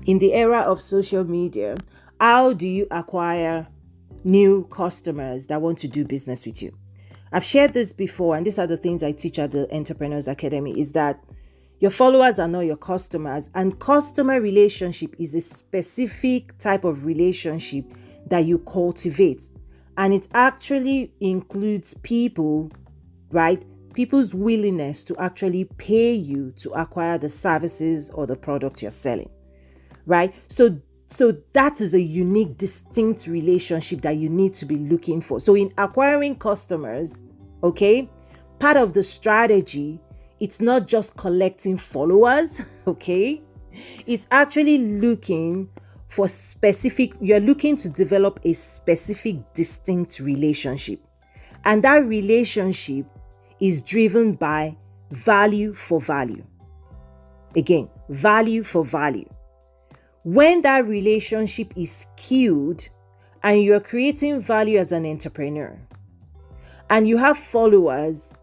in the era of social media, how do you acquire new customers that want to do business with you? I've shared this before, and these are the things I teach at the Entrepreneurs Academy, is that your followers are not your customers, and customer relationship is a specific type of relationship that you cultivate. And it actually includes people, right? People's willingness to actually pay you to acquire the services or the product you're selling, right? So that is a unique, distinct relationship that you need to be looking for. So in acquiring customers, okay, part of the strategy, it's not just collecting followers, okay? It's actually looking for you're looking to develop a specific, distinct relationship. And that relationship is driven by value for value. Again, value for value. When that relationship is skewed and you're creating value as an entrepreneur, and you have followers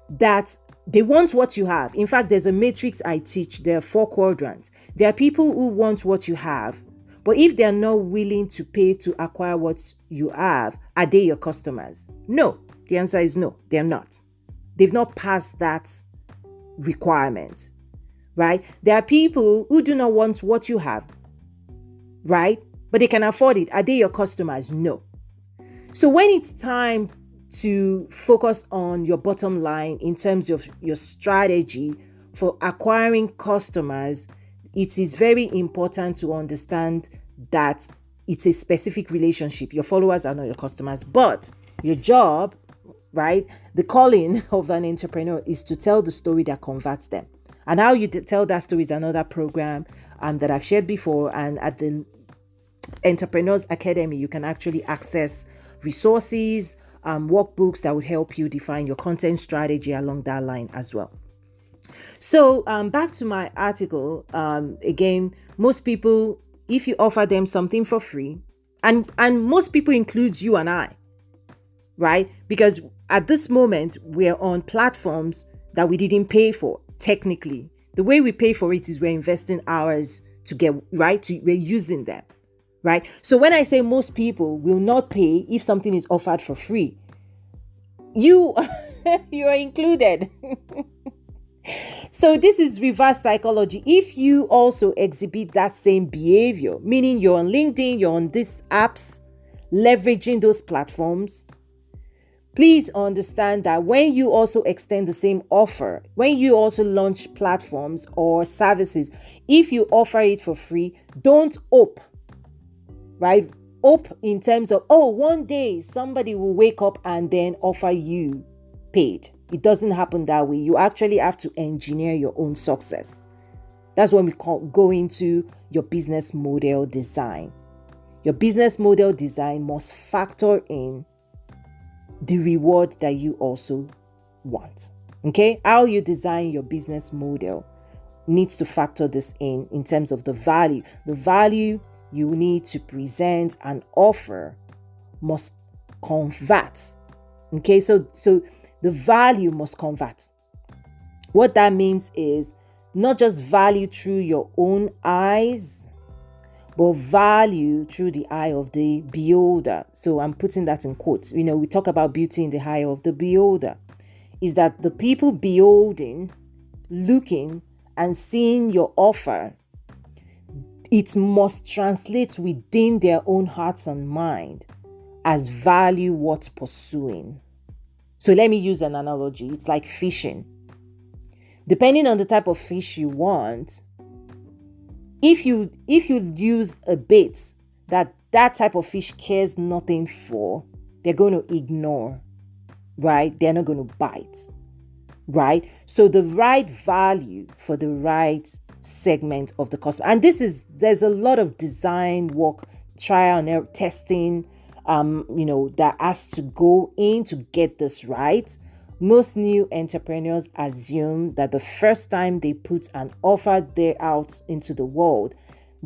that they want what you have. In fact, there's a matrix I teach. There are 4 quadrants. There are people who want what you have, but if they're not willing to pay to acquire what you have, are they your customers? No. The answer is no, they're not. They've not passed that requirement, right? There are people who do not want what you have, right? But they can afford it. Are they your customers? No. So when it's time to focus on your bottom line in terms of your strategy for acquiring customers, it is very important to understand that it's a specific relationship. Your followers are not your customers, but your job, right? The calling of an entrepreneur is to tell the story that converts them. And how you tell that story is another program that I've shared before. And at the Entrepreneurs Academy, you can actually access resources, workbooks that would help you define your content strategy along that line as well. So back to my article, again, most people, if you offer them something for free, and most people includes you and I, right? Because at this moment, we're on platforms that we didn't pay for, technically. The way we pay for it is we're investing hours to get, right? We're using them. Right? So when I say most people will not pay if something is offered for free, you are included. So this is reverse psychology. If you also exhibit that same behavior, meaning you're on LinkedIn, you're on these apps, leveraging those platforms, please understand that when you also extend the same offer, when you also launch platforms or services, if you offer it for free, don't hope, right? Hope in terms of, one day somebody will wake up and then offer you paid. It doesn't happen that way. You actually have to engineer your own success. That's when we go into your business model design. Your business model design must factor in the reward that you also want. Okay? How you design your business model needs to factor this in terms of the value. The value you need to present and offer must convert. Okay, so the value must convert. What that means is not just value through your own eyes, but value through the eye of the beholder. So I'm putting that in quotes. We talk about beauty in the eye of the beholder. Is that the people beholding, looking and seeing your offer, it must translate within their own hearts and mind as value worth pursuing. So let me use an analogy. It's like fishing. Depending on the type of fish you want, if you use a bait that type of fish cares nothing for, they're going to ignore, right? They're not going to bite, right? So the right value for the right segment of the customer. And there's a lot of design work, trial and error testing, that has to go in to get this right. Most new entrepreneurs assume that the first time they put an offer there out into the world,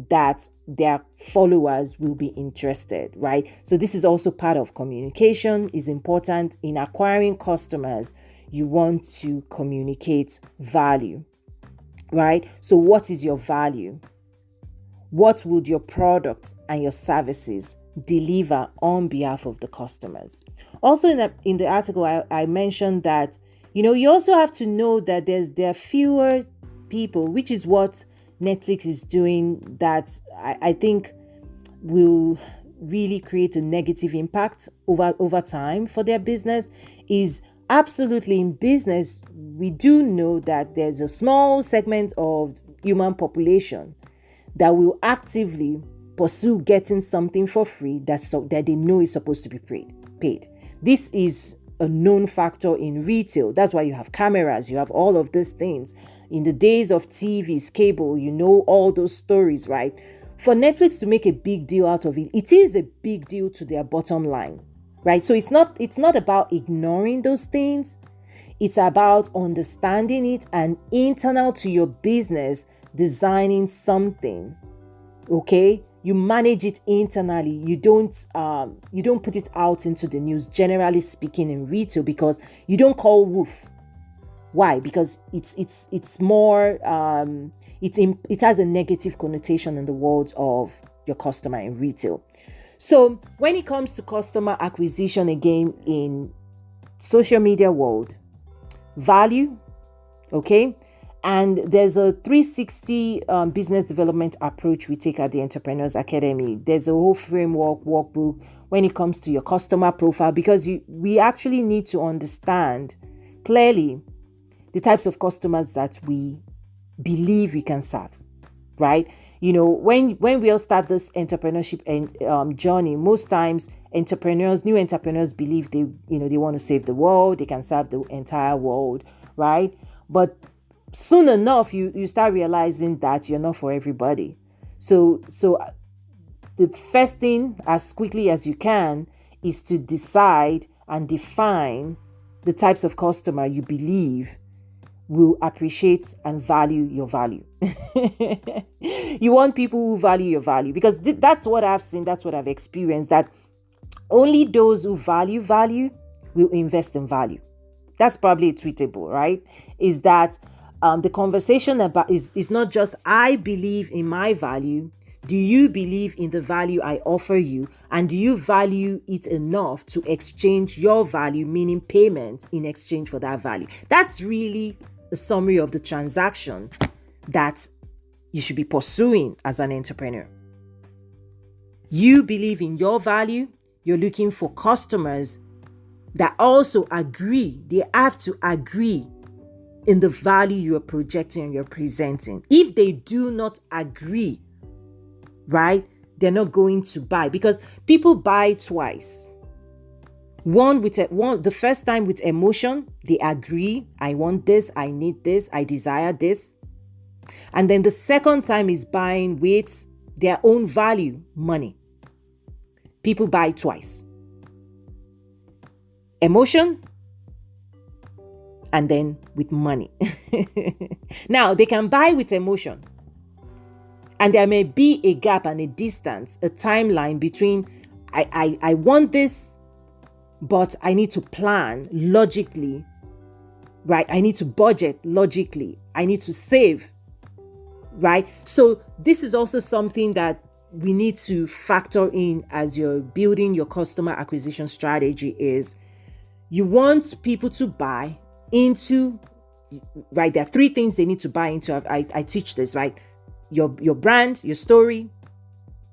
that their followers will be interested, right? So this is also part of communication. Is important in acquiring customers. You want to communicate value. Right? So what is your value? What would your product and your services deliver on behalf of the customers? Also in the article, I mentioned that, you also have to know that there are fewer people, which is what Netflix is doing, that I think will really create a negative impact over time for their business. Is absolutely, in business, we do know that there's a small segment of human population that will actively pursue getting something for free that they know is supposed to be paid. This is a known factor in retail. That's why you have cameras, you have all of these things. In the days of TVs, cable, all those stories, right? For Netflix to make a big deal out of it, it is a big deal to their bottom line, right? So it's not about ignoring those things. It's about understanding it and internal to your business, designing something. Okay, you manage it internally. You don't put it out into the news, generally speaking, in retail, because you don't call wolf. Why? Because it's more it has a negative connotation in the world of your customer in retail. So when it comes to customer acquisition, again, in social media world, value, okay, and there's a 360 business development approach we take at the Entrepreneurs Academy. There's a whole framework, workbook when it comes to your customer profile, because we actually need to understand clearly the types of customers that we believe we can serve, right? When we all start this entrepreneurship journey, most times new entrepreneurs believe they want to save the world, they can serve the entire world, right? But soon enough, you start realizing that you're not for everybody. So the first thing, as quickly as you can, is to decide and define the types of customer you believe will appreciate and value your value. You want people who value your value, because that's what I've seen, that's what I've experienced, that only those who value will invest in value. That's probably tweetable, right? Is that the conversation about is not just I believe in my value. Do you believe in the value I offer you? And do you value it enough to exchange your value, meaning payment, in exchange for that value? That's really a summary of the transaction that you should be pursuing as an entrepreneur. You believe in your value. You're looking for customers that also agree. They have to agree in the value you're projecting and you're presenting. If they do not agree, right, they're not going to buy, because people buy twice. The first time with emotion, they agree, I want this, I need this, I desire this. And then the second time is buying with their own value, money. People buy twice. Emotion, and then with money. Now, they can buy with emotion, and there may be a gap and a distance, a timeline between I want this, but I need to plan logically, right? I need to budget logically. I need to save, right? So this is also something that we need to factor in as you're building your customer acquisition strategy. Is you want people to buy into, right? There are three things they need to buy into. I teach this, right? Your brand, your story.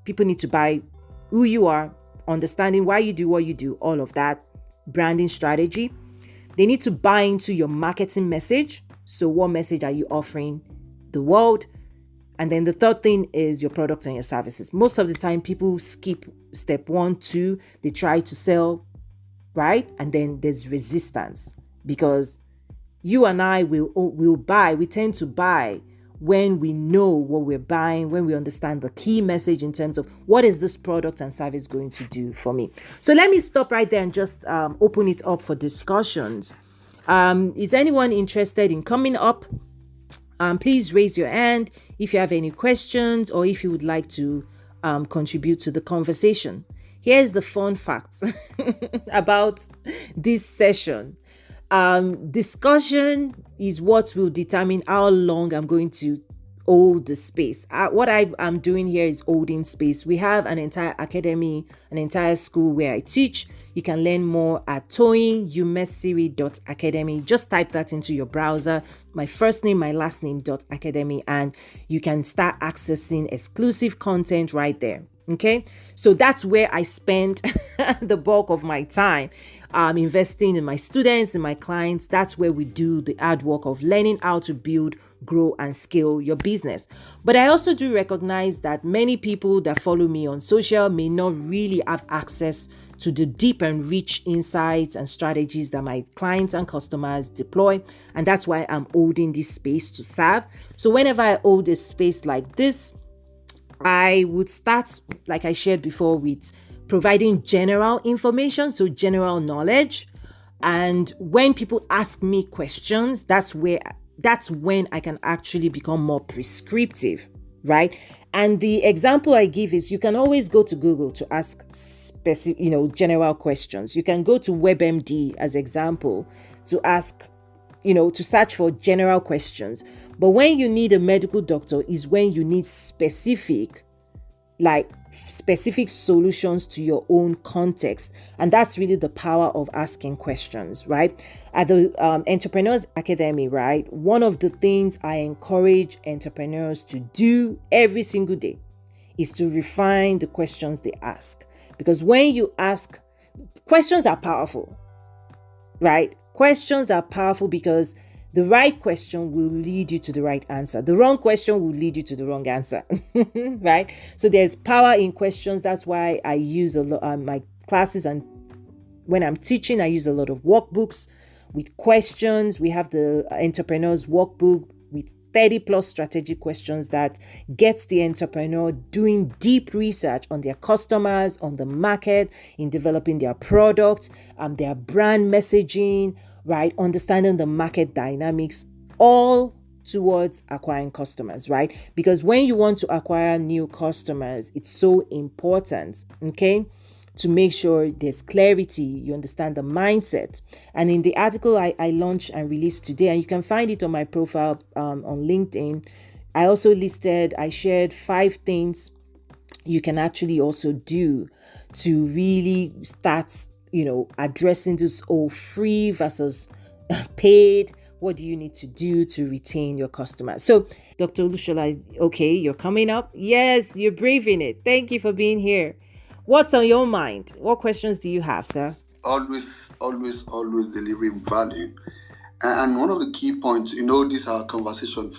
People need to buy who you are, understanding why you do what you do, all of that, branding strategy. They need to buy into your marketing message. So what message are you offering the world? And then the third thing is your product and your services. Most of the time, people skip step 1, 2. They try to sell, right? And then there's resistance, because you and I will buy. We tend to buy when we know what we're buying, when we understand the key message in terms of what is this product and service going to do for me. So let me stop right there and just open it up for discussions. Is anyone interested in coming up? Please raise your hand if you have any questions, or if you would like to contribute to the conversation. Here's the fun facts about this session. Discussion is what will determine how long I'm going to hold the space. What I am doing here is holding space. We have an entire academy, an entire school where I teach. You can learn more at toyinumesiri.academy. Just type that into your browser, my first name, my last name .academy, and you can start accessing exclusive content right there. Okay, so that's where I spend the bulk of my time, investing in my students and my clients. That's where we do the hard work of learning how to build, grow, and scale your business. But I also do recognize that many people that follow me on social may not really have access to the deep and rich insights and strategies that my clients and customers deploy. And that's why I'm holding this space to serve. So whenever I hold a space like this, I would start, like I shared before, with providing general information, so general knowledge. And when people ask me questions, that's when I can actually become more prescriptive, right? And the example I give is, you can always go to Google to ask specific, general questions. You can go to WebMD as example to ask, to search for general questions. But when you need a medical doctor is when you need specific solutions to your own context. And that's really the power of asking questions, right? At the Entrepreneurs Academy, right, one of the things I encourage entrepreneurs to do every single day is to refine the questions they ask. Because when you ask, questions are powerful, right? Questions are powerful because the right question will lead you to the right answer. The wrong question will lead you to the wrong answer, right? So there's power in questions. That's why I use a lot my classes, and when I'm teaching, I use a lot of workbooks with questions. We have the Entrepreneurs Workbook with 30 plus strategic questions that gets the entrepreneur doing deep research on their customers, on the market, in developing their products, their brand messaging, right? Understanding the market dynamics, all towards acquiring customers, right? Because when you want to acquire new customers, it's so important, okay, to make sure there's clarity, you understand the mindset. And in the article I launched and released today, and you can find it on my profile on LinkedIn, I shared 5 things you can actually also do to really start addressing this whole free versus paid. What do you need to do to retain your customers? So Dr. Olushola, okay, you're coming up. Yes, you're braving it. Thank you for being here. What's on your mind? What questions do you have, sir? Always delivering value. And one of the key points, this our conversation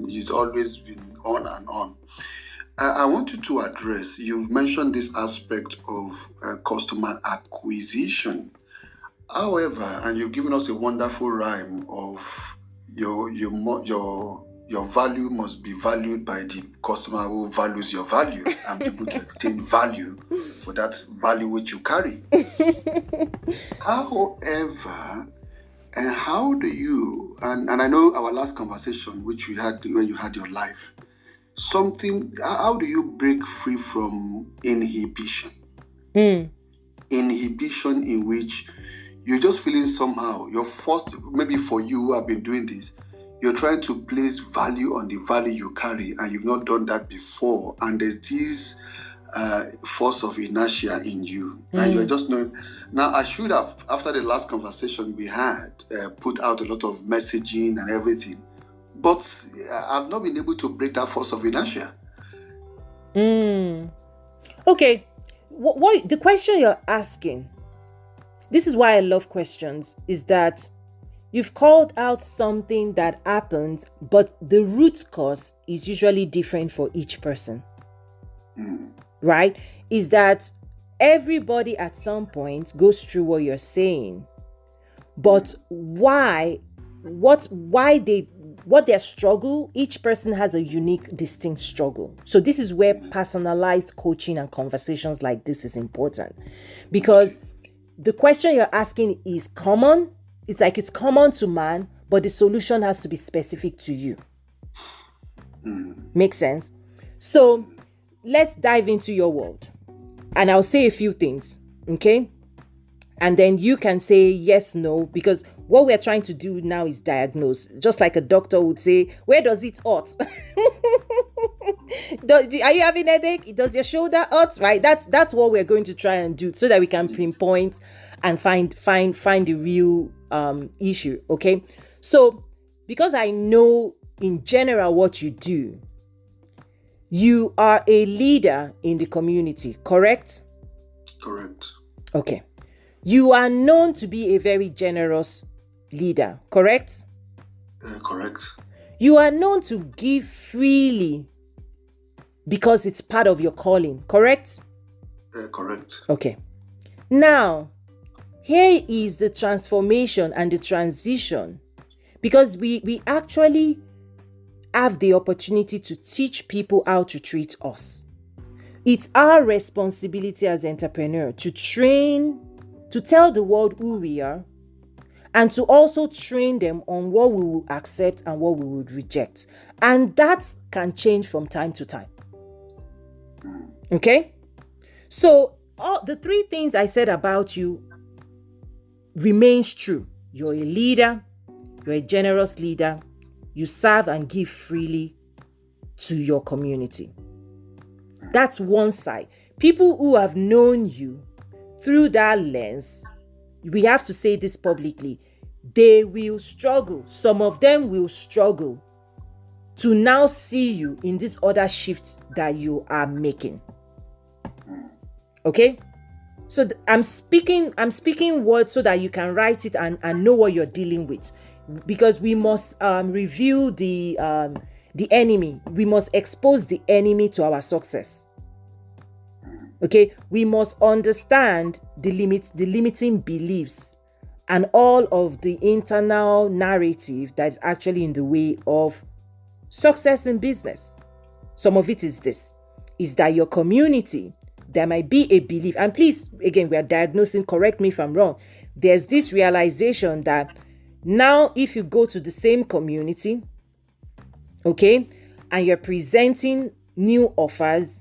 is always been on and on. I want you to address, you've mentioned this aspect of customer acquisition. However, and you've given us a wonderful rhyme of your value must be valued by the customer who values your value, and people to obtain value for that value which you carry. However, and how do you, and I know our last conversation which we had when you had your life, how do you break free from inhibition? Inhibition in which you're just feeling somehow, you're forced, maybe for you who have been doing this, you're trying to place value on the value you carry, and you've not done that before, and there's this force of inertia in you, and you're just knowing. Now, I should have, after the last conversation we had, put out a lot of messaging and everything, but I've not been able to break that force of inertia. Okay, what the question you're asking, this is why I love questions, is that you've called out something that happens, but the root cause is usually different for each person, right? Is that everybody at some point goes through what you're saying, but what their struggle, each person has a unique, distinct struggle. So this is where personalized coaching and conversations like this is important, because the question you're asking is common. It's common to man, but the solution has to be specific to you. Makes sense? So let's dive into your world, and I'll say a few things, okay? And then you can say yes, no, because what we're trying to do now is diagnose, just like a doctor would say, where does it hurt? Are you having a headache? Does your shoulder hurt? Right, that's what we're going to try and do, so that we can pinpoint and find the real issue. Okay, so because I know in general what you do, you are a leader in the community, correct? Correct. Okay. You are known to be a very generous leader, correct? Correct. You are known to give freely because it's part of your calling, correct? Correct. Okay. Now, here is the transformation and the transition, because we actually have the opportunity to teach people how to treat us. It's our responsibility as entrepreneur to train, to tell the world who we are, and to also train them on what we will accept and what we would reject. And that can change from time to time. Okay? So all the three things I said about you remains true. You're a leader, you're a generous leader, you serve and give freely to your community. That's one side. People who have known you through that lens, we have to say this publicly, they will struggle. Some of them will struggle to now see you in this other shift that you are making. Okay? So I'm speaking words so that you can write it and know what you're dealing with. Because we must review the enemy. We must expose the enemy to our success. Okay, we must understand the limiting beliefs and all of the internal narrative that is actually in the way of success in business. Some of it is this, is that your community, there might be a belief, and please, again, we are diagnosing, correct me if I'm wrong. There's this realization that now if you go to the same community, okay, and you're presenting new offers,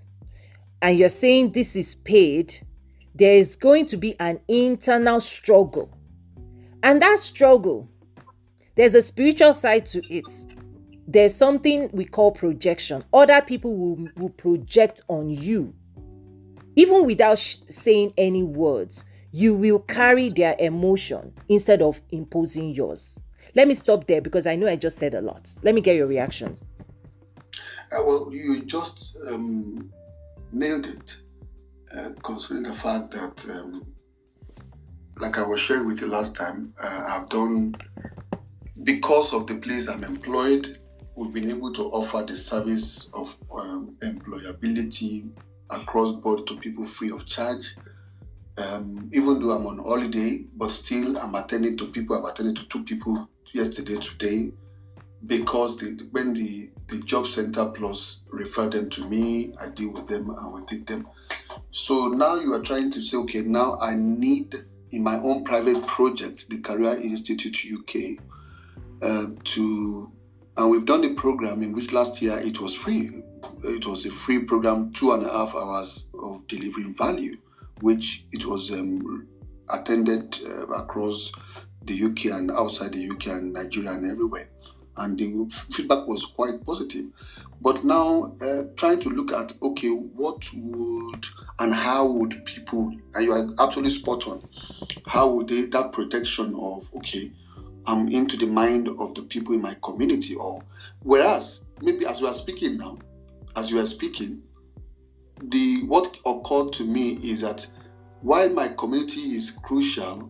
and you're saying this is paid, there is going to be an internal struggle. And that struggle, there's a spiritual side to it. There's something we call projection. Other people will project on you. Even without saying any words, you will carry their emotion instead of imposing yours. Let me stop there because I know I just said a lot. Let me get your reactions. Well, you just nailed it, considering the fact that, like I was sharing with you last time, I've done, because of the place I'm employed, we've been able to offer the service of employability across board to people free of charge. Even though I'm on holiday, but still I'm attending to people. I've attended to 2 people yesterday, today, because when the Job Center Plus refer them to me, I deal with them and we take them. So now you are trying to say, okay, now I need in my own private project, the Career Institute UK, and we've done a program in which last year it was free. It was a free program, 2.5 hours of delivering value, which it was attended across the UK and outside the UK and Nigeria and everywhere. And the feedback was quite positive. But now trying to look at, okay, what would and how would people, and you are absolutely spot on, how would that protection of, okay, I'm into the mind of the people in my community, or whereas maybe as you are speaking now, what occurred to me is that while my community is crucial,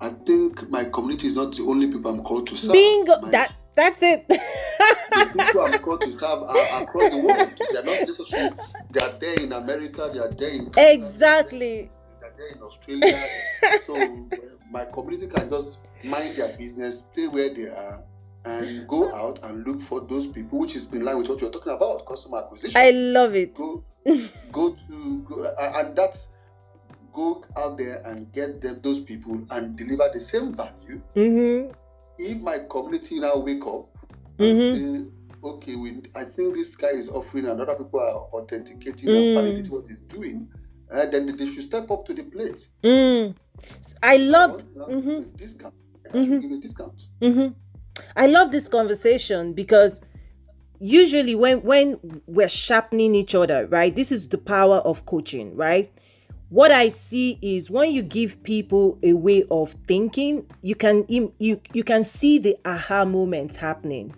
I think my community is not the only people I'm called to serve. Bingo! That's it. The people I'm called to serve are across the world. They are not necessarily, they are there in America, they are there in Canada, exactly. they are there in Australia. So my community can just mind their business, stay where they are, and go out and look for those people, which is in line with what you're talking about, customer acquisition. I love it. And that's go out there and get those people and deliver the same value. Mm-hmm. If my community now wake up and say, okay, I think this guy is offering and other people are authenticating and validating what he's doing, then they should step up to the plate. I loved discount. I should give you a discount. I love this conversation because usually when we're sharpening each other, right? This is the power of coaching, right? What I see is when you give people a way of thinking, you can see the aha moments happening,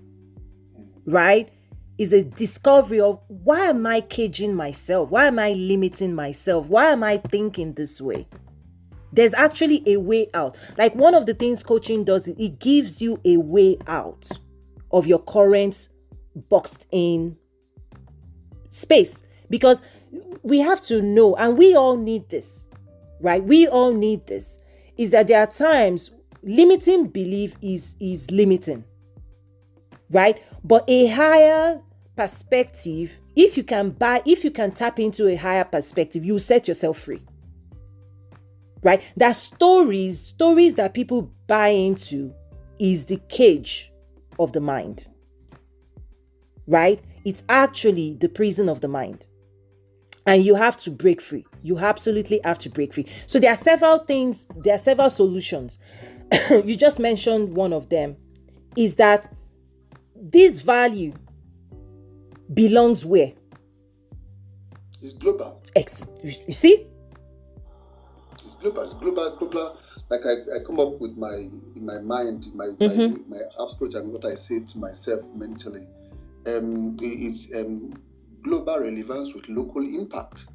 right? Is a discovery of, why am I caging myself? Why am I limiting myself? Why am I thinking this way? There's actually a way out. Like, one of the things coaching does, it gives you a way out of your current boxed in space. Because we have to know, and we all need this, right? We all need this, is that there are times limiting belief is limiting, right? But a higher perspective, if you can tap into a higher perspective, you set yourself free, right? That stories that people buy into is the cage of the mind, right? It's actually the prison of the mind. And you have to break free. You absolutely have to break free. So there are several things, there are several solutions. You just mentioned one of them, is that this value belongs where? It's global. You see? It's global. Like I come up with in my mind, my approach and what I say to myself mentally. It's global relevance with local impact.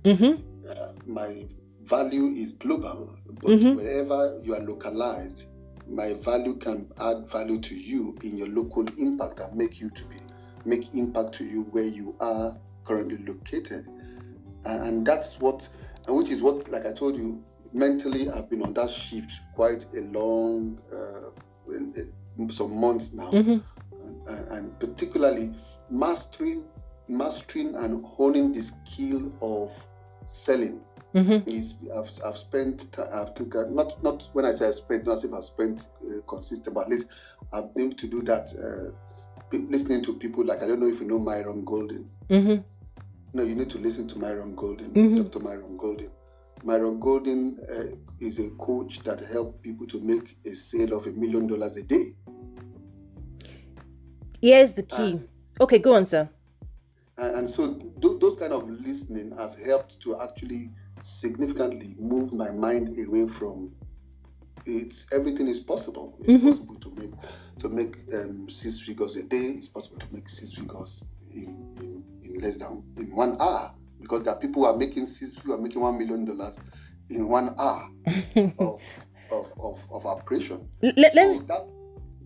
My value is global, but wherever you are localized, my value can add value to you in your local impact and make impact to you where you are currently located. And that's which is what, like I told you, mentally I've been on that shift quite a long, some months now, and particularly mastering and honing the skill of selling. Is I've spent, not when I say I spent, not as if I've spent consistent, but at least I've been able to do that. Listening to people like, I don't know if you know Myron Golden. No, you need to listen to Myron Golden, Dr. Myron Golden. Myron Golden is a coach that helps people to make a sale of $1 million a day. Here's the key. Okay, go on, sir. And so those kind of listening has helped to actually significantly move my mind away from everything is possible. It's possible to make 6 figures a day. It's possible to make 6 figures in less than in 1 hour, because there are people who are making $1 million in 1 hour of operation.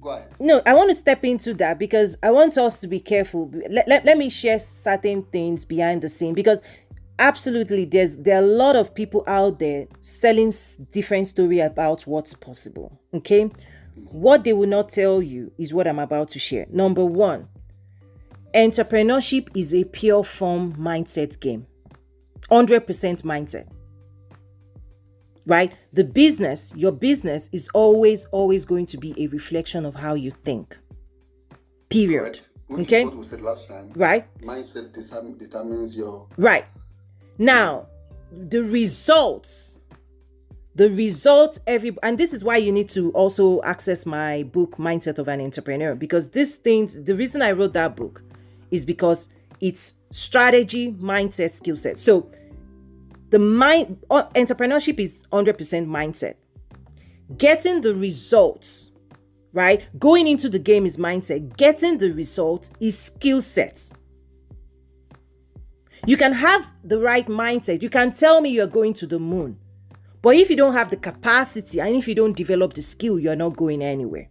Go ahead. No, I want to step into that because I want us to be careful. Let me share certain things behind the scene, because absolutely there are a lot of people out there selling different story about what's possible. Okay, what they will not tell you is what I'm about to share. Number one, entrepreneurship is a pure form mindset game, 100% mindset. Right? Your business is always going to be a reflection of how you think. Period. Correct. Which okay? is what we said last time. Right? Mindset determines your... Right. Now, the results, and this is why you need to also access my book, Mindset of an Entrepreneur, because the reason I wrote that book is because it's strategy, mindset, skill set. So, entrepreneurship is 100% mindset. Getting the results, right? Going into the game is mindset. Getting the results is skill set. You can have the right mindset. You can tell me you're going to the moon. But if you don't have the capacity and if you don't develop the skill, you're not going anywhere.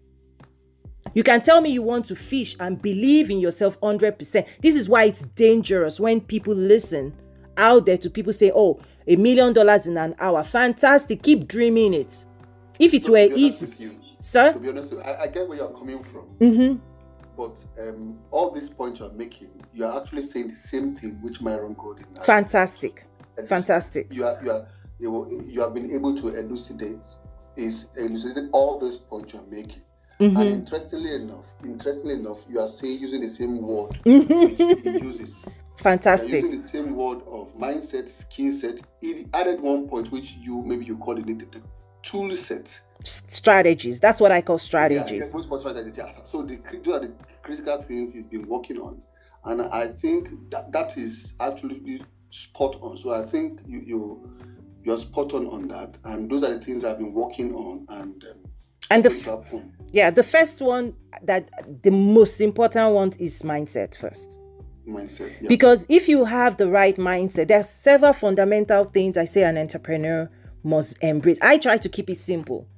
You can tell me you want to fish and believe in yourself 100%. This is why it's dangerous when people listen out there to people say, oh, $1 million in an hour. Fantastic. Keep dreaming it. If it were easy. Sir? To be honest with you, I get where you're coming from. But all these points you're making, you're actually saying the same thing which Myron Golden has. Fantastic. You have been able to elucidate all those points you're making. And interestingly enough, you are saying using the same word which he uses. Fantastic. Using the same word of mindset, skill set. He added one point which you coordinated them. tool set. Strategies. That's what I call strategies. So those are the critical things he's been working on, and I think that is absolutely spot on. So I think you're spot on that, and those are the things I've been working on. And the first one, that the most important one, is mindset first. Mindset, yeah. Because if you have the right mindset, there's several fundamental things I say an entrepreneur must embrace. I try to keep it simple,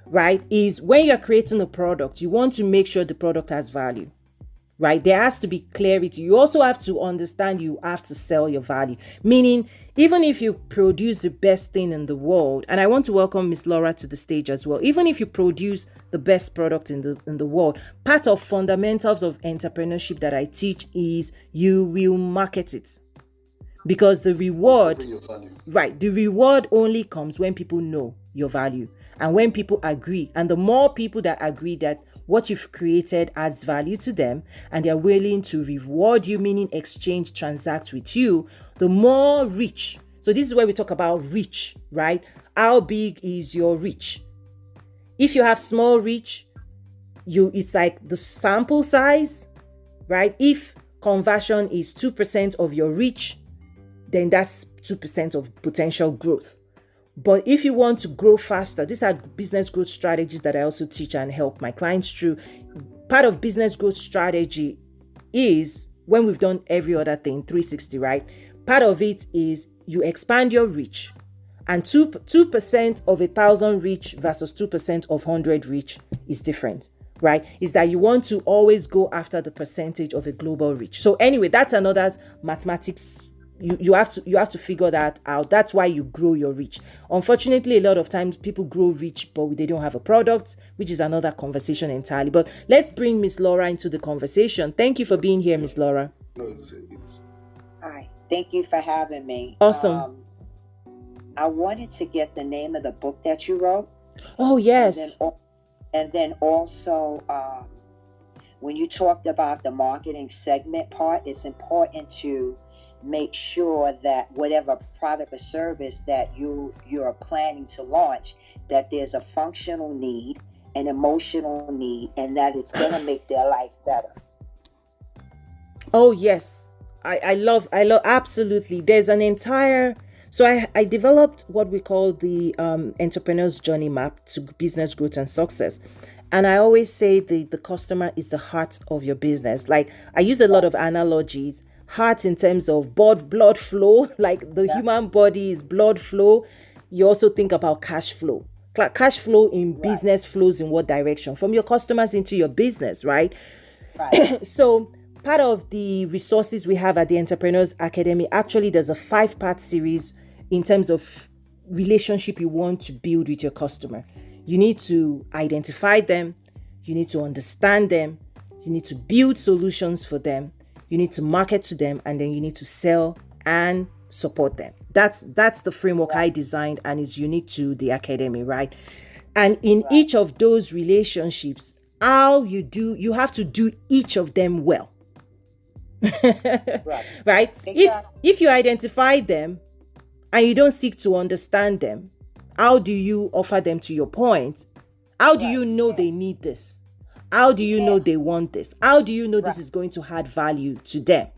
right? Is when you're creating a product, you want to make sure the product has value, right? There has to be clarity. You also have to understand you have to sell your value. Meaning, even if you produce the best thing in the world, and I want to welcome Miss Laura to the stage as well. Even if you produce the best product in the world, part of fundamentals of entrepreneurship that I teach is you will market it. Because the reward, right, the reward only comes when people know your value and when people agree. And the more people that agree that what you've created adds value to them and they're willing to reward you, meaning exchange, transact with you, the more reach. So this is where we talk about reach, right? How big is your reach? If you have small reach, it's like the sample size, right? If conversion is 2% of your reach, then that's 2% of potential growth. But if you want to grow faster, these are business growth strategies that I also teach and help my clients through. Part of business growth strategy is when we've done every other thing, 360, right? Part of it is you expand your reach. And 2% of 1,000 reach versus 2% of 100 reach is different, right? Is that you want to always go after the percentage of a global reach. So anyway, that's another mathematics. You have to figure that out. That's why you grow your reach. Unfortunately, a lot of times people grow reach, but they don't have a product, which is another conversation entirely. But let's bring Miss Laura into the conversation. Thank you for being here, Miss Laura. Hi, thank you for having me. Awesome. I wanted to get the name of the book that you wrote. Oh, yes. And then also, when you talked about the marketing segment part, it's important to make sure that whatever product or service that you're planning to launch, that there's a functional need, an emotional need, and that it's going to make their life better. Oh, yes. I love, absolutely. There's an entire, so I developed what we call the entrepreneur's journey map to business growth and success. And I always say the customer is the heart of your business. Like, I use a lot of analogies. Heart in terms of blood flow, like the human body is blood flow. You also think about cash flow. Cash flow in business flows in what direction? From your customers into your business, right? So part of the resources we have at the Entrepreneurs Academy, actually there's a 5-part series in terms of relationship you want to build with your customer. You need to identify them. You need to understand them. You need to build solutions for them. You need to market to them, and then you need to sell and support them. That's the framework I designed, and is unique to the academy, right? And in each of those relationships, you have to do each of them well. Right? Exactly. If you identify them and you don't seek to understand them, how do you offer them to your point? How do you know they need this? How do you know they want this? How do you know this is going to add value to them?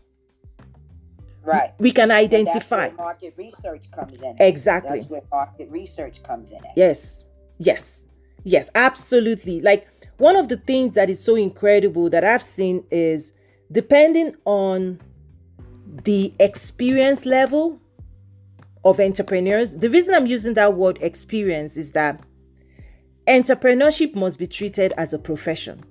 Right. We can identify. That's where market research comes in. Exactly. That's where market research comes in. Yes, absolutely. Like, one of the things that is so incredible that I've seen is, depending on the experience level of entrepreneurs, the reason I'm using that word experience is that entrepreneurship must be treated as a profession.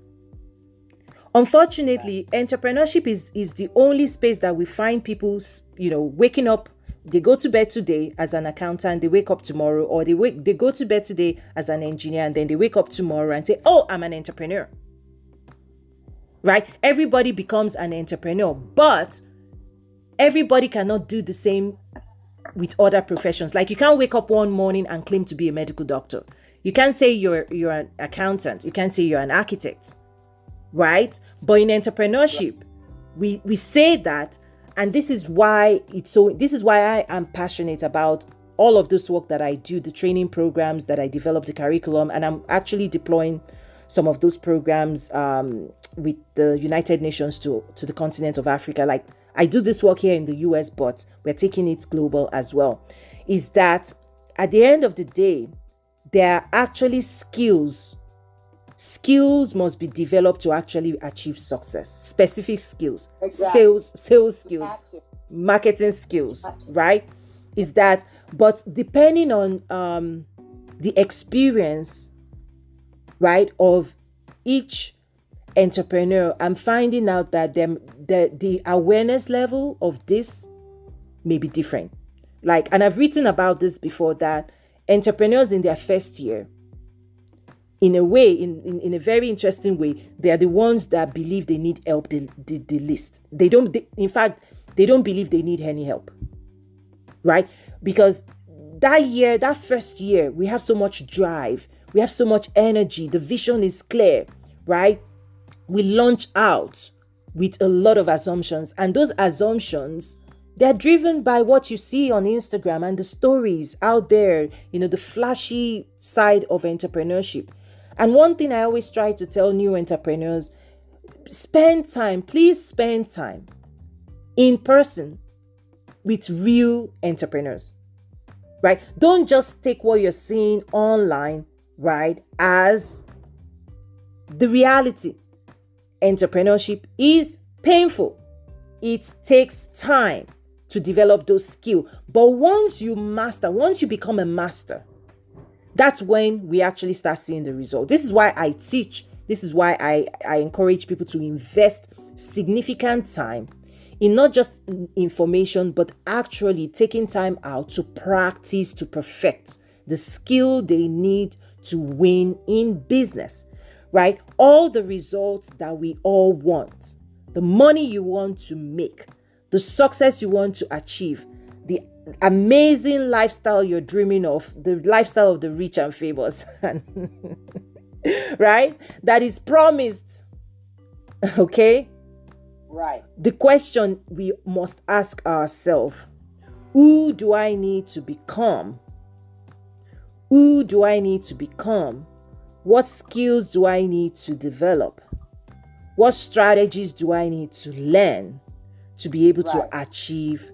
Unfortunately, entrepreneurship is the only space that we find people, waking up, they go to bed today as an accountant, they wake up tomorrow, or they go to bed today as an engineer, and then they wake up tomorrow and say, oh, I'm an entrepreneur. Right? Everybody becomes an entrepreneur, but everybody cannot do the same with other professions. Like, you can't wake up one morning and claim to be a medical doctor. You can't say you're an accountant. You can't say you're an architect, right? But in entrepreneurship, we say that, and this is why I am passionate about all of this work that I do, the training programs that I develop, the curriculum, and I'm actually deploying some of those programs with the United Nations to the continent of Africa. Like, I do this work here in the US, but we're taking it global as well. Is that at the end of the day, there are actually skills. Skills must be developed to actually achieve success. Specific skills, Exactly. sales skills, Have to. marketing skills, right? Is that, but depending on the experience, right, of each entrepreneur, I'm finding out that the awareness level of this may be different. Like, and I've written about this before, that entrepreneurs in their first year, in a way, in a very interesting way, they are the ones that believe they need help the least. In fact, they don't believe they need any help, right? Because that first year, we have so much drive, we have so much energy, the vision is clear, right? We launch out with a lot of assumptions, and those assumptions, they're driven by what you see on Instagram and the stories out there, the flashy side of entrepreneurship. And one thing I always try to tell new entrepreneurs, please spend time in person with real entrepreneurs, right? Don't just take what you're seeing online, right, as the reality. Entrepreneurship is painful. It takes time to develop those skills. But once you become a master, that's when we actually start seeing the result. This is why I teach. This is why I encourage people to invest significant time in not just information, but actually taking time out to practice, to perfect the skill they need to win in business, right? All the results that we all want, the money you want to make, the success you want to achieve, the amazing lifestyle you're dreaming of, the lifestyle of the rich and famous, right? That is promised. Okay? Right. The question we must ask ourselves, who do I need to become? Who do I need to become? What skills do I need to develop? What strategies do I need to learn to be able to achieve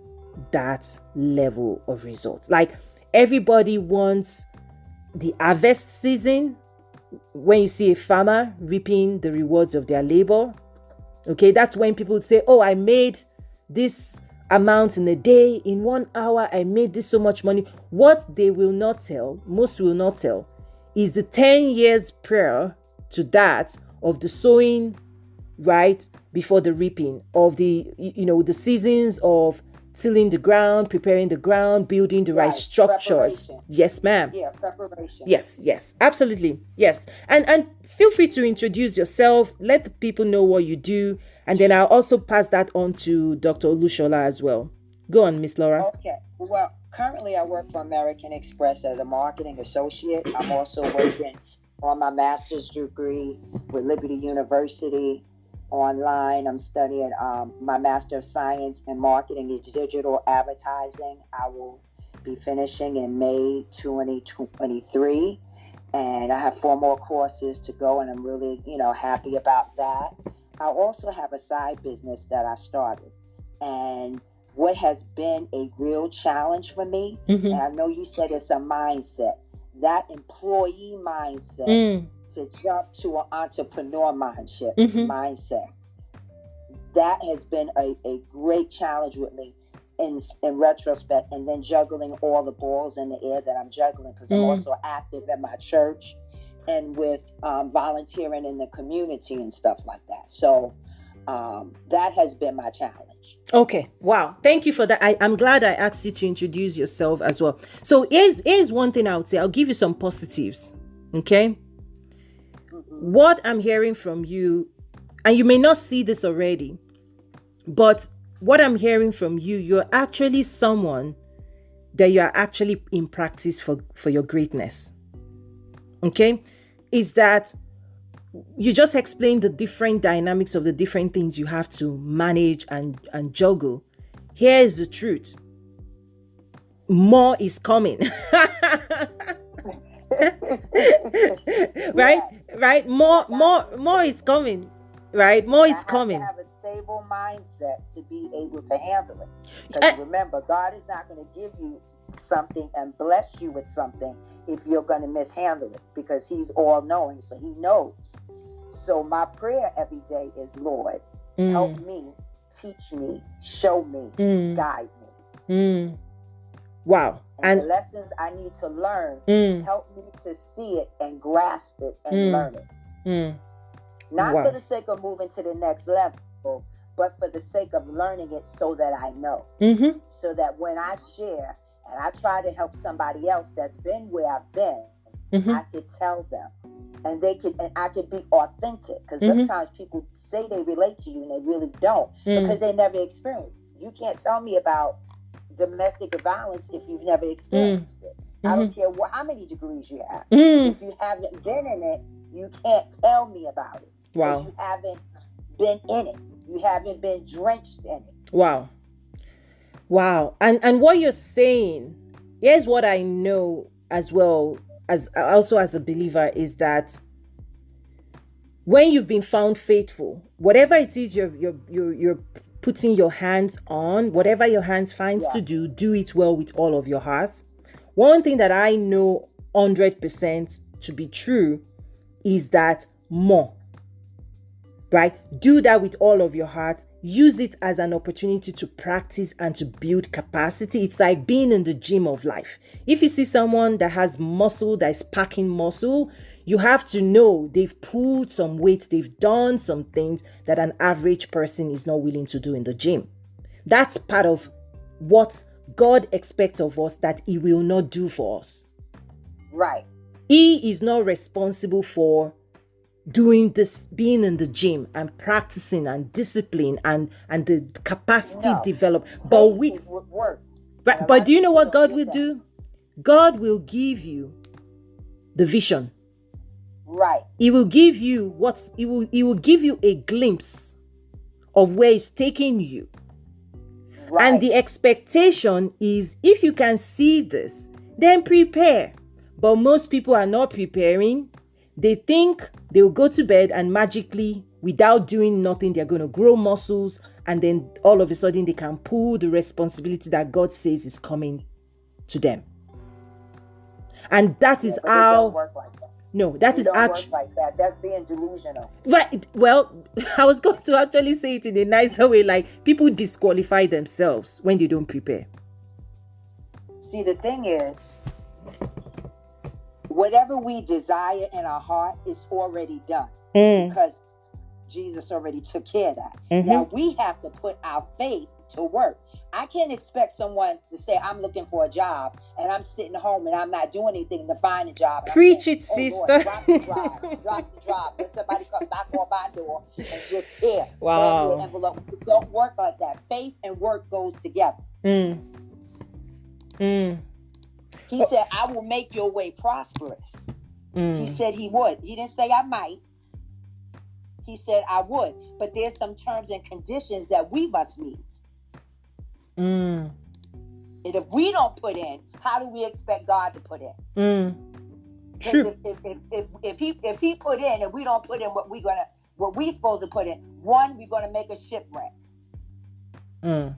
that level of results? Like, everybody wants the harvest season, when you see a farmer reaping the rewards of their labor. Okay, that's when people say, oh, I made this amount in a day, in 1 hour, I made this so much money. What they will not tell, most will not tell, is the 10 years prior to that of the sowing, right, before the reaping, of the seasons of tilling the ground, preparing the ground, building the right structures. Yes, ma'am. Yeah, preparation. Yes, absolutely. Yes. And feel free to introduce yourself, let the people know what you do, and then I'll also pass that on to Dr. Olushola as well. Go on, Miss Laura. Okay. Well, currently I work for American Express as a marketing associate. I'm also working on my master's degree with Liberty University online. I'm studying my Master of Science in Marketing and Digital Advertising. I will be finishing in May 2023. And I have 4 more courses to go, and I'm really, happy about that. I also have a side business that I started. And what has been a real challenge for me, and I know you said it's a mindset, that employee mindset to jump to an entrepreneur mindset. That has been a great challenge with me in retrospect, and then juggling all the balls in the air that I'm juggling, because I'm also active in my church and with volunteering in the community and stuff like that. So that has been my challenge. Okay. Wow. Thank you for that. I'm glad I asked you to introduce yourself as well. So here's one thing I would say. I'll give you some positives. Okay. What I'm hearing from you, and you may not see this already, but what I'm hearing from you, you're actually someone that you are actually in practice for your greatness. Okay? Is that you just explained the different dynamics of the different things you have to manage and juggle. Here is the truth. more is coming. Right? Yes. Right? More is coming. Right? More is coming. I have to have a stable mindset to be able to handle it. Uh, Because remember, God is not going to give you something and bless you with something if you're going to mishandle it, because He's all knowing, so He knows. So my prayer every day is, Lord, help me, teach me, show me, guide me. Wow. And the lessons I need to learn, help me to see it and grasp it and learn it. Not Wow. for the sake of moving to the next level, but for the sake of learning it so that I know. So that when I share and I try to help somebody else that's been where I've been, I could tell them. And I could be authentic. Because sometimes people say they relate to you and they really don't, because they never experienced it. You can't tell me about domestic violence if you've never experienced it. I don't care how many degrees you have. If you haven't been in it, you can't tell me about it. Wow. Because you haven't been in it. You haven't been drenched in it. Wow. And what you're saying, here's what I know as well, as also as a believer, is that when you've been found faithful, whatever it is you're putting your hands on, whatever your hands finds to do it well with all of your heart. One thing that I know 100% to be true is that more. Right? Do that with all of your heart. Use it as an opportunity to practice and to build capacity. It's like being in the gym of life. If you see someone that has muscle, that is packing muscle, you have to know they've pulled some weight, they've done some things that an average person is not willing to do in the gym. That's part of what God expects of us that He will not do for us. Right. He is not responsible for doing this, being in the gym and practicing and discipline and the capacity develop. But we works. Right, but do you know what God will do? God will give you the vision. Right. He will give you he will give you a glimpse of where He's taking you. Right. And the expectation is, if you can see this, then prepare. But most people are not preparing. They think they'll go to bed and magically, without doing nothing, they're going to grow muscles, and then all of a sudden they can pull the responsibility that God says is coming to them. And that is how. Don't work like that. No, that is actually like that. That's being delusional. Right. Well, I was going to actually say it in a nicer way, like people disqualify themselves when they don't prepare. See, the thing is, whatever we desire in our heart is already done, because Jesus already took care of that. Now we have to put our faith to work. I can't expect someone to say, I'm looking for a job, and I'm sitting home and I'm not doing anything to find a job. And Preach saying, it, sister. Lord, drop the job. Let somebody come knock on my door and just here. Wow. An envelope. It don't work like that. Faith and work goes together. He said, I will make your way prosperous. He said He would. He didn't say I might. He said I would. But there's some terms and conditions that we must meet. And if we don't put in, how do we expect God to put in? True. If he put in and we don't put in what we supposed to put in, one, we're gonna make a shipwreck. And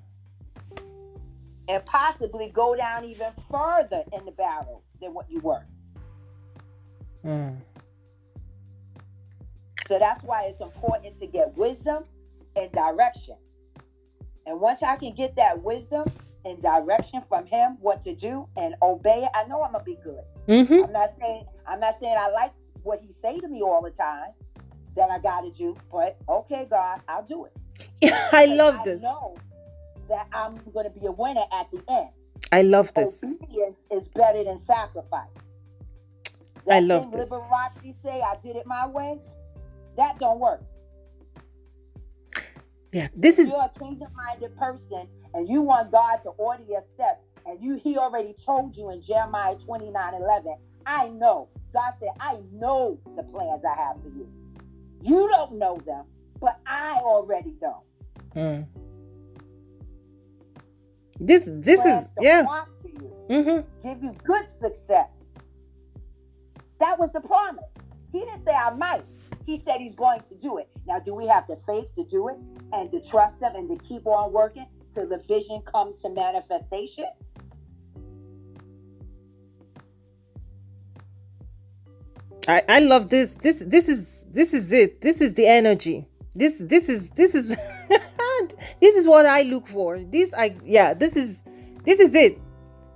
possibly go down even further in the barrel than what you were. So that's why it's important to get wisdom and direction. And once I can get that wisdom and direction from Him, what to do and obey it, I know I'm gonna be good. I'm not saying I like what He say to me all the time that I gotta do, but okay, God, I'll do it. I love this. I know that I'm going to be a winner at the end. I love this. Obedience is better than sacrifice. I love this. Liberace say, I did it my way. That don't work. Yeah, this is. You're a kingdom-minded person, and you want God to order your steps, and He already told you in Jeremiah 29:11. I know. God said, I know the plans I have for you. You don't know them, but I already know. This is, yeah. give you good success. That was the promise. He didn't say I might. He said he's going to do it. Now, do we have the faith to do it and to trust him and to keep on working till the vision comes to manifestation? I love this. This is it. This is the energy. This is this is what I look for. This is it.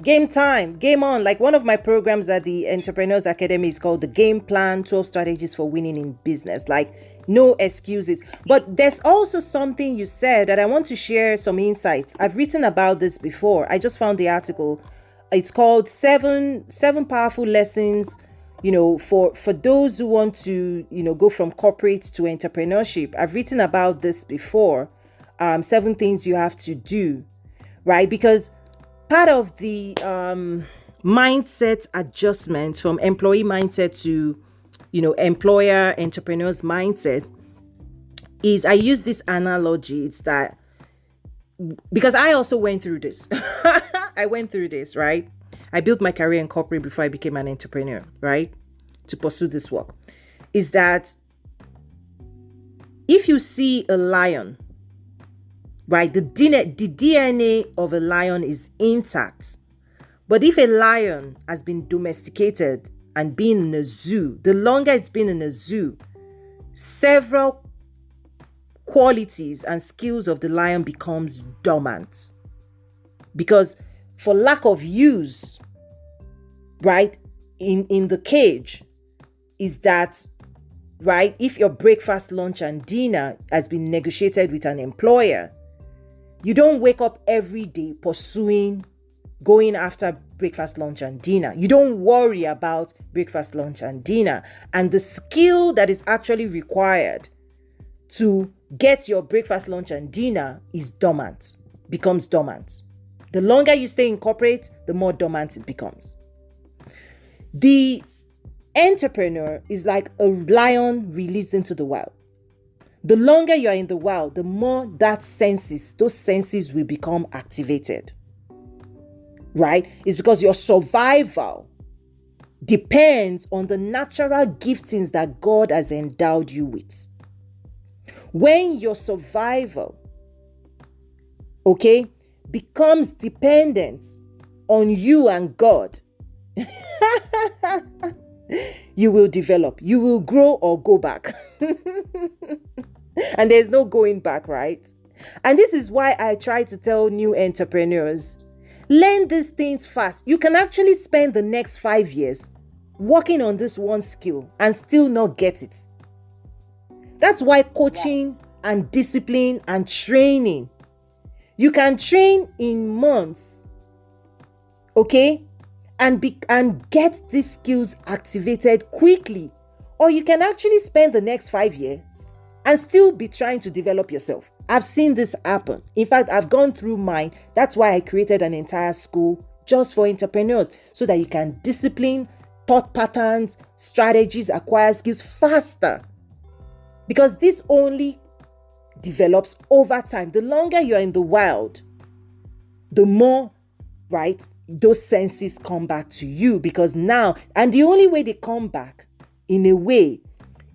Game time, game on. Like one of my programs at the Entrepreneurs Academy is called the Game Plan 12 Strategies for Winning in Business. Like no excuses. But there's also something you said that I want to share some insights. I've written about this before. I just found the article. It's called seven powerful lessons, for those who want to, go from corporate to entrepreneurship. I've written about this before. 7 things you have to do, right? Because part of the mindset adjustment from employee mindset to, employer entrepreneurs mindset is, I use this analogy. It's that because I also went through this. I went through this, right? I built my career in corporate before I became an entrepreneur, right? To pursue this work. Is that if you see a lion, right, the DNA of a lion is intact. But if a lion has been domesticated and been in a zoo, the longer it's been in a zoo, several qualities and skills of the lion becomes dormant. Because for lack of use, right, in the cage, is that, right, if your breakfast, lunch, and dinner has been negotiated with an employer, you don't wake up every day going after breakfast, lunch, and dinner. You don't worry about breakfast, lunch, and dinner. And the skill that is actually required to get your breakfast, lunch, and dinner is dormant, becomes dormant. The longer you stay in corporate, the more dormant it becomes. The entrepreneur is like a lion released into the wild. The longer you are in the wild, the more those senses will become activated. Right? It's because your survival depends on the natural giftings that God has endowed you with. When your survival, becomes dependent on you and God, you will develop, you will grow or go back. And there's no going back, right? And this is why I try to tell new entrepreneurs, learn these things fast. You can actually spend the next 5 years working on this one skill and still not get it. That's why coaching and discipline and training, you can train in months, and get these skills activated quickly. Or you can actually spend the next 5 years and still be trying to develop yourself. I've seen this happen. In fact, I've gone through mine. That's why I created an entire school just for entrepreneurs, so that you can discipline, thought patterns, strategies, acquire skills faster. Because this only develops over time. The longer you're in the wild, the more, right, those senses come back to you. Because now, and the only way they come back, in a way,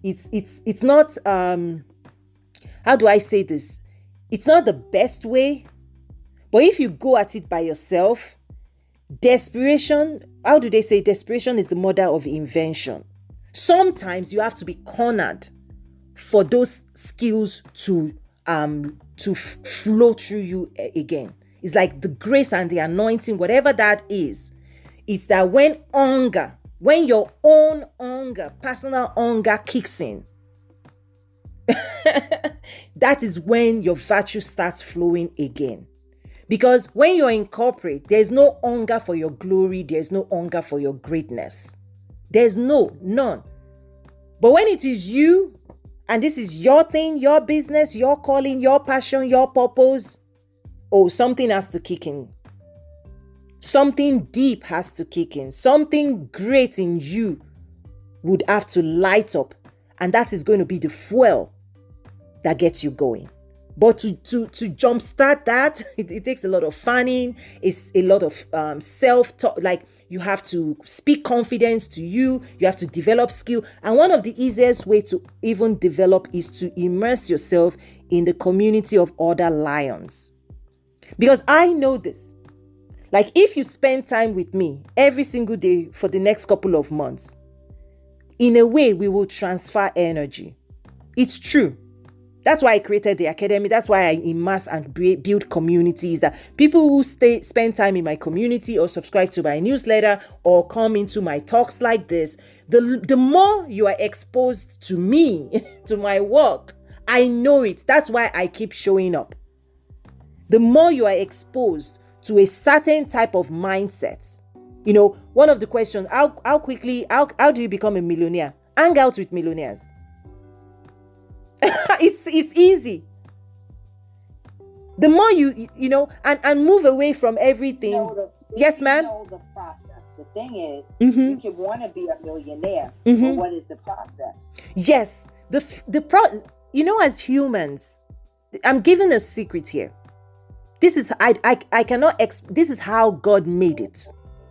it's not, how do I say this? It's not the best way, but if you go at it by yourself, desperation, how do they say? Desperation is the mother of invention. Sometimes you have to be cornered for those skills to flow through you again. It's like the grace and the anointing, whatever that is. It's that when your own hunger, personal hunger kicks in, that is when your virtue starts flowing again. Because when you're in corporate, there's no hunger for your glory. There's no hunger for your greatness. There's none. But when it is you, and this is your thing, your business, your calling, your passion, your purpose, something has to kick in. Something deep has to kick in. Something great in you would have to light up. And that is going to be the fuel that gets you going. But to jumpstart that, it takes a lot of fanning. It's a lot of self-talk. Like, you have to speak confidence to you. You have to develop skill. And one of the easiest way to even develop is to immerse yourself in the community of other lions. Because I know this. Like, if you spend time with me every single day for the next couple of months, in a way, we will transfer energy. It's true. That's why I created the academy. That's why I immerse and build communities, that people who spend time in my community or subscribe to my newsletter or come into my talks like this, the more you are exposed to me, to my work, I know it. That's why I keep showing up. The more you are exposed to a certain type of mindset. You know, one of the questions, how do you become a millionaire? Hang out with millionaires. It's easy. The more you know, and move away from everything. Yes, ma'am. You know the process. The thing is, Mm-hmm. you can want to be a millionaire, Mm-hmm. but what is the process? Yes, you know, as humans, I'm giving a secret here. This is I cannot this is how God made it.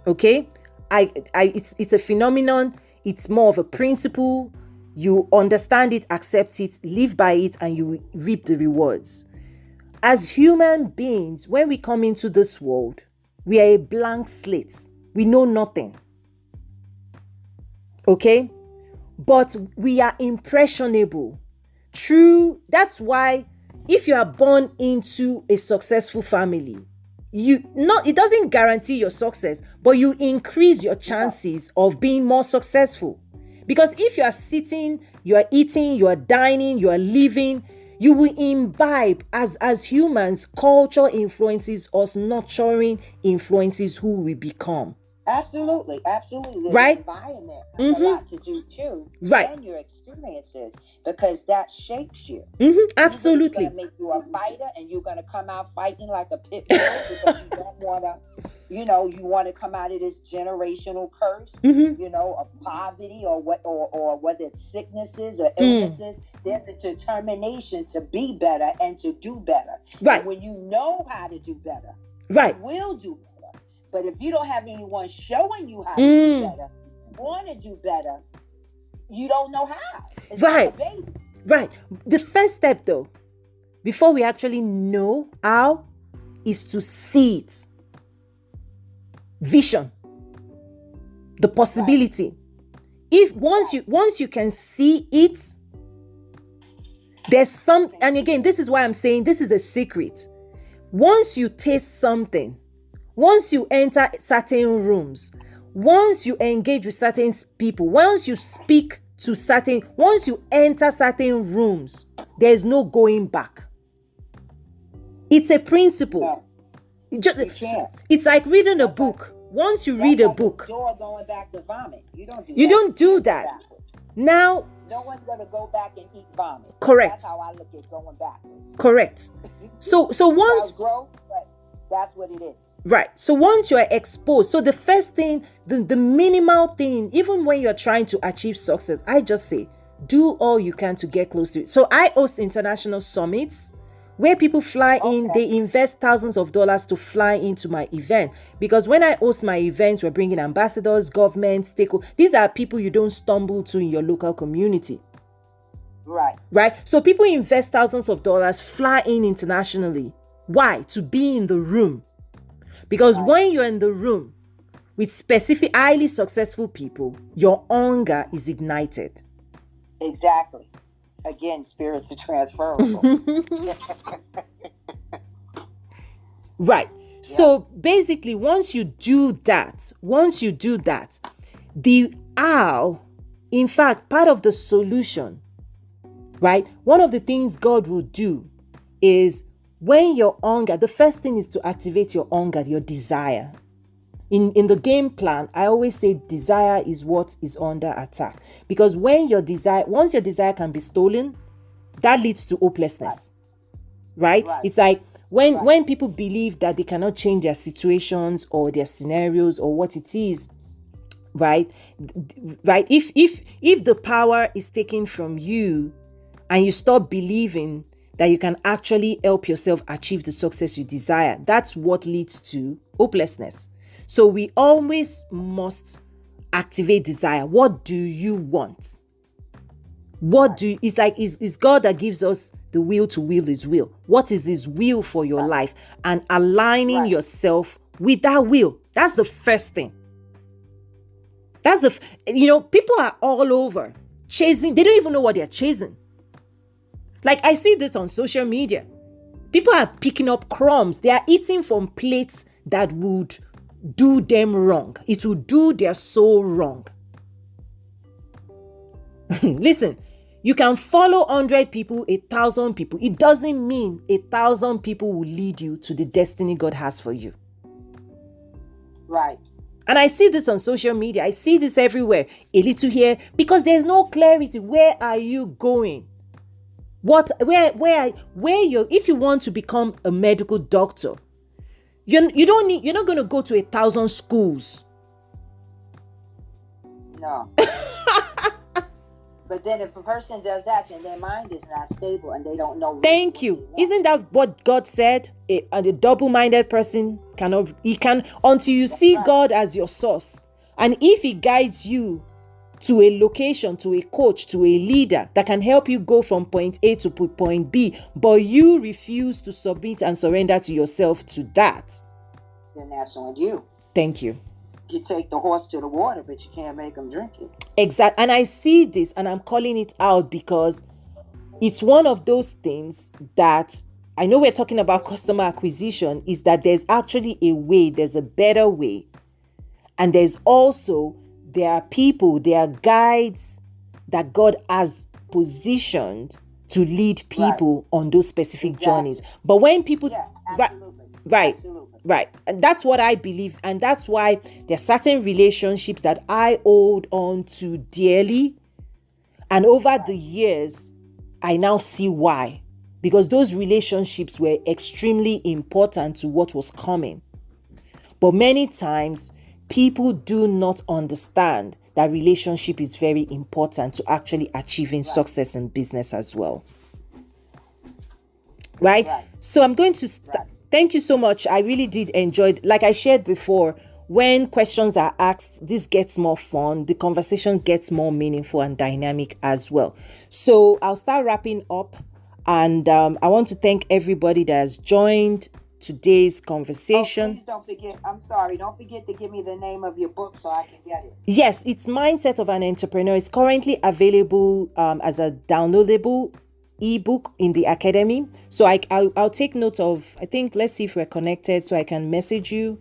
Okay? It's a phenomenon. It's more of a principle. You understand it, accept it, live by it, and you reap the rewards. As human beings, when we come into this world, we are a blank slate. We know nothing. Okay? But we are impressionable. True. That's why if you are born into a successful family, it doesn't guarantee your success, but you increase your chances of being more successful. Because if you are sitting, you are eating, you are dining, you are living, you will imbibe. As humans, culture influences us, nurturing influences who we become. Absolutely. Right? The environment has a lot to do too. Right. And your experiences, because that shapes you. Absolutely. It's going to make you a fighter, and you're going to come out fighting like a pit bull because you don't want to, you want to come out of this generational curse, of poverty or whether it's sicknesses or illnesses. There's a determination to be better and to do better. Right. And when you know how to do better, right, you will do better. But if you don't have anyone showing you how to do better, want to do better, you don't know how. It's right. like a baby. Right. The first step, though, before we actually know how, is to see it. Vision. The possibility. Right. If once you can see it, there's some, and again, this is why I'm saying this is a secret. Once you taste something, once you enter certain rooms, once you engage with certain people, once you speak to once you enter certain rooms, there's no going back. It's a principle. It's like reading a book. Once you read a book, door going back to vomit. You don't do that. Now, no one's gonna go back and eat vomit. Correct. That's how I look at going backwards. Correct. So once growth, but that's what it is. Right. So once you're exposed, so the first thing, the minimal thing, even when you're trying to achieve success, I just say, do all you can to get close to it. So I host international summits where people fly in, they invest thousands of dollars to fly into my event. Because when I host my events, we're bringing ambassadors, government, stakeholders. These are people you don't stumble to in your local community. Right. So people invest thousands of dollars, fly in internationally. Why? To be in the room. Because when you're in the room with specific, highly successful people, your hunger is ignited. Exactly. Again, spirits are transferable. Right. Yeah. So basically, once you do that, the how, in fact, part of the solution, right? One of the things God will do is when your hunger, the first thing is to activate your hunger, your desire. In the game plan, I always say desire is what is under attack. Because once your desire can be stolen, that leads to hopelessness. Right? It's like when people believe that they cannot change their situations or their scenarios or what it is, right? If the power is taken from you and you stop believing that you can actually help yourself achieve the success you desire. That's what leads to hopelessness. So we always must activate desire. What do you want? It's God that gives us the will to will his will. What is his will for your life? And aligning yourself with that will. That's the first thing. People are all over chasing. They don't even know what they're chasing. Like, I see this on social media. People are picking up crumbs. They are eating from plates that would do them wrong. It will do their soul wrong. Listen, you can follow 100 people, 1,000 people. It doesn't mean 1,000 people will lead you to the destiny God has for you. Right. And I see this on social media. I see this everywhere. A little here, because there's no clarity. Where are you going? If you want to become a medical doctor, you're not going to go to 1,000 schools. No. But then if a person does that, then their mind is not stable and they don't know. Thank you. Isn't that what God said? A double-minded person until you see God as your source. And if he guides you to a location, to a coach, to a leader that can help you go from point A to point B, but you refuse to submit and surrender to yourself to that, then that's on you. Thank you. You take the horse to the water, but you can't make him drink it. Exactly. And I see this and I'm calling it out because it's one of those things that I know we're talking about customer acquisition, is that there's actually a way, there's a better way. And there are people, there are guides that God has positioned to lead people on those specific journeys. But when people... Yes, absolutely. Right. Absolutely. Right. And that's what I believe. And that's why there are certain relationships that I hold on to dearly. And over the years, I now see why. Because those relationships were extremely important to what was coming. But many times, people do not understand that relationship is very important to actually achieving success in business as well. Right? So I'm going to... Thank you so much. I really did enjoy it. Like I shared before, when questions are asked, this gets more fun. The conversation gets more meaningful and dynamic as well. So I'll start wrapping up. And I want to thank everybody that has joined today's conversation. Please don't forget. I'm sorry. Don't forget to give me the name of your book so I can get it. Yes, it's Mindset of an Entrepreneur. It's currently available as a downloadable ebook in the academy. So I'll take note of, I think, let's see if we're connected so I can message you.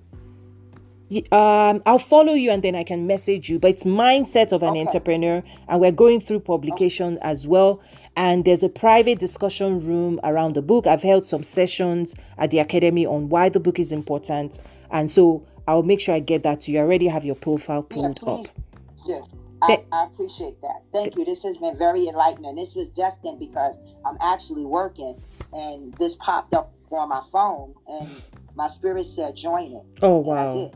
I'll follow you and then I can message you. But it's Mindset of an Entrepreneur, and we're going through publication as well. And there's a private discussion room around the book. I've held some sessions at the academy on why the book is important, and so I'll make sure I get that to you. I already have your profile pulled up. Yeah. I appreciate that. Thank you. This has been very enlightening. This was destined because I'm actually working and this popped up on my phone and my spirit said join it. Oh, wow. And I did.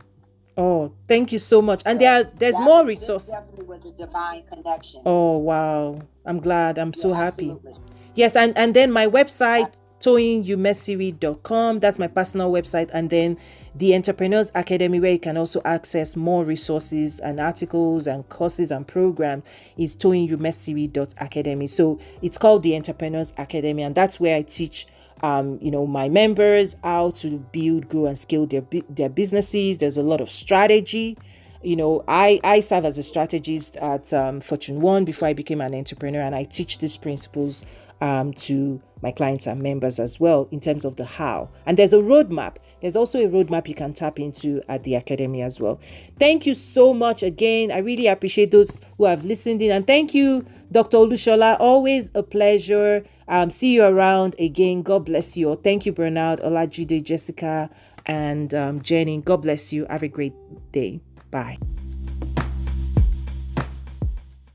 Oh, thank you so much. And there's more resources. This definitely was a divine connection. Oh, wow. I'm glad. I'm so happy. Absolutely. Yes, and then my website, toyinyumesiri.com. That's my personal website. And then the Entrepreneurs Academy, where you can also access more resources and articles and courses and programs, is toyinyumesiri.academy. So it's called the Entrepreneurs Academy, and that's where I teach my members how to build, grow, and scale their businesses. There's a lot of strategy. I serve as a strategist at Fortune 1 before I became an entrepreneur, and I teach these principles to my clients and members as well in terms of the how. And there's a roadmap. There's also a roadmap you can tap into at the academy as well. Thank you so much again. I really appreciate those who have listened in. And thank you, Dr. Olushola. Always a pleasure. See you around again. God bless you all. Thank you, Bernard, Olajide, Jessica, and Jenny. God bless you. Have a great day. Bye.